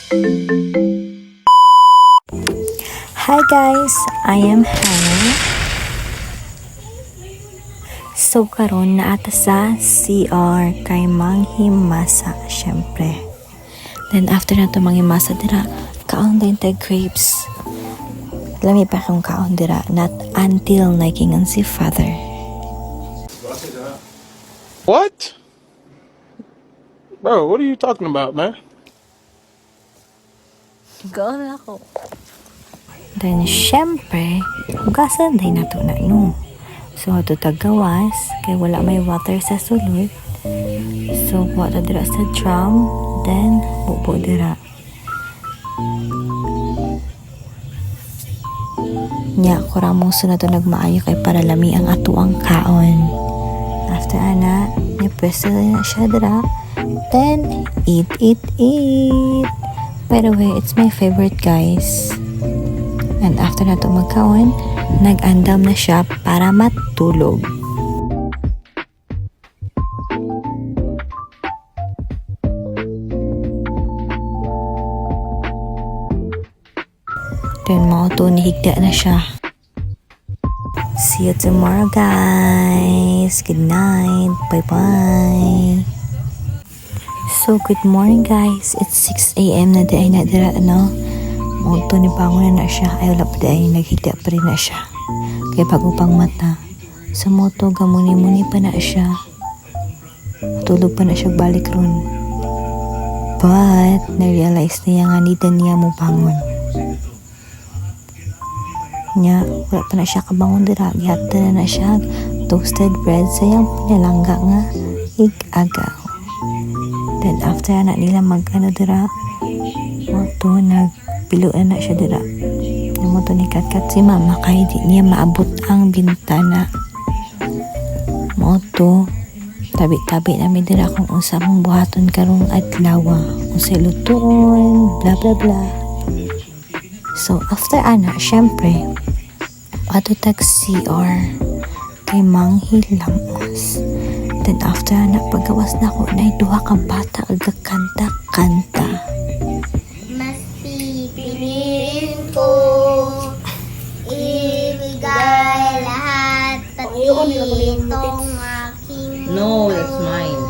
Hi guys, I am Hannah. So karon na ata sa CR kay manghimasa syempre. Then after na to manghimasa dira, kaon din tay grapes. Lami pa kung kaon dira, not until nagingan si father. What? Bro, what are you talking about, man? Go na ako. Then syempre, hugasan din na to na no. So ato tagawas kay wala may water sa sulod. So kuha ta dira sa drum, then bubo dira. Nya kuramong sunod na nagmaayo kay para lami ang ato ang kaon. After ana, nya pwesto na siya dira. Then eat. By the way, it's my favorite guys. And after na to magkaon, nag-andam na siya para matulog. Then mauto nihigda na siya. See you tomorrow guys. Good night. Bye-bye. So good morning guys. It's 6 a.m. na day na dira ano. Mauto ni bangon na siya. Ay wala pa day naghigda pa rin na siya. Kaya bago pang mata. Sa moto gamuni-muni pa na siya. Tulog pa na siya balik ron. But na-realize niya nga nida niya mo bangon. Nya, wala pa na siya kabangon dira. Gihata na siya toasted bread sa iyang pinalangga nga ig-agaw. Then after na nila mag-ano dira, moto nagpiluan na siya dira. Moto ni Katkat si mama kaya di niya maabot ang bintana. Moto tabi-tabi namin dira kung unsa mong buhaton karong adlaw, unsa lutuon, bla bla bla. So after ana, syempre ato tag CR kay manghilamos. Then after na paggawas na ko na duha ka bata agakanta-kanta. Mas pipiliin ko ibigay lahat pati itong aking No, that's mine.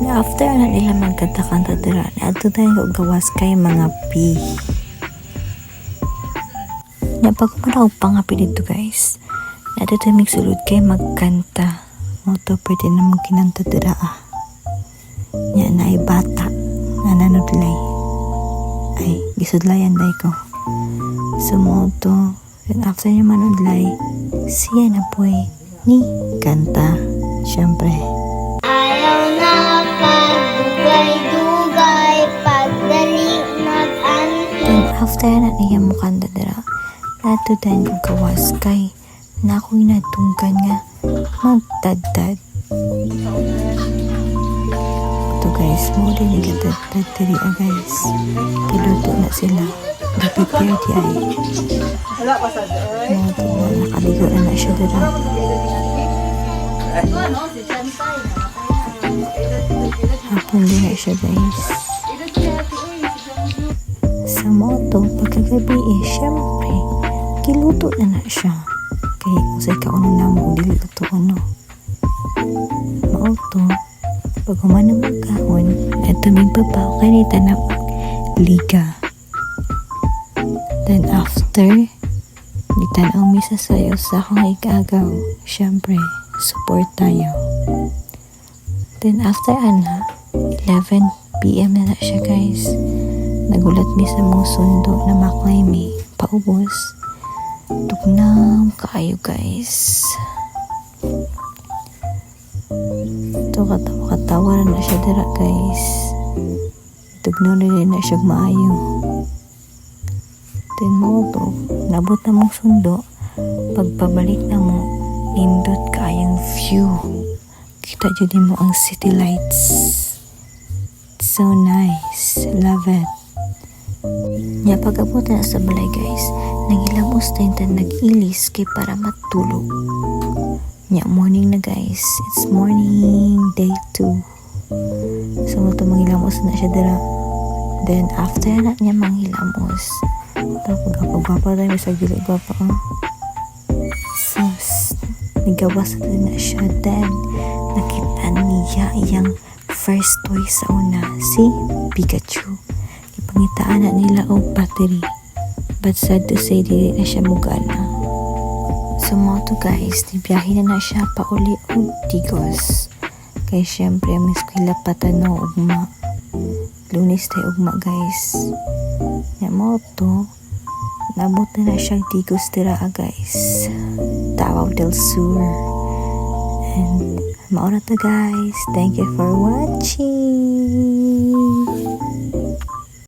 After na nila magkanta-kanta dira, ato tayo gawas kay mga pi. Napagmaraw pa nga dito guys. Nato tayo migsulod kay magkanta. Moto pwede na mong kinanta dira Nya na ay bata na nanudlay. Ay, gisudlayan day ko. So moto, then after niya manudlay, siya na po'y ni kanta. Syempre. Ayaw na pagdugay-dugay pagdali mag-anti. Then after na niya mo kanta dira, nato din kong kawas kay na ako'y natungkan nga magtadtad. Ito guys, mo din nagtadtad diri guys. Piluto na sila. Prepare di ay. Ito na, nakaligo na siya dira. Hapon din na siya guys. Sa moto, pagkagabi syempre, kiluto na siya. Kaya usay ka uno na mo dili to ano. Mauto, pag humana magkahon, eto may babaw kanita na liga. Then after, nitanaw misa sayo sa akong ikagaw. Syempre, support tayo. Then after ana, 11 p.m. na siya guys. Nagulat mi sa mong sundo na maklay mi, paubos. Tugnam kaayo guys. Ito katawa na siya dira guys. Tugnaw na siya maayo. Then mo to, nabot na mong sundo. Pagpabalik na mo, nindot kayang view. Kita dyan mo ang city lights. So nice. Love it. Nya pag-abot na sa balay guys, nangilamos na yung nag-ilis kay para matulog. Nya morning na guys, it's morning, day 2. So ito mangilamos na siya dira. Then after na niya manghilamos, tapos pagpapa tayo sa gilid papa. So, nigawas na siya. Then, nakita niya iyang first toy sa una, si Pikachu. Ipangitaan na nila og battery. But sad to say, dili na siya mugana. So, mga to guys, nibiyahe na siya pauli og Digos. Kaya syempre, may eskwela pa tanaw ugma. Lunes tayo ugma guys. Nga mo to, nabot na siya Digos tira guys. Davao del Sur. And mauna to guys. Thank you for watching.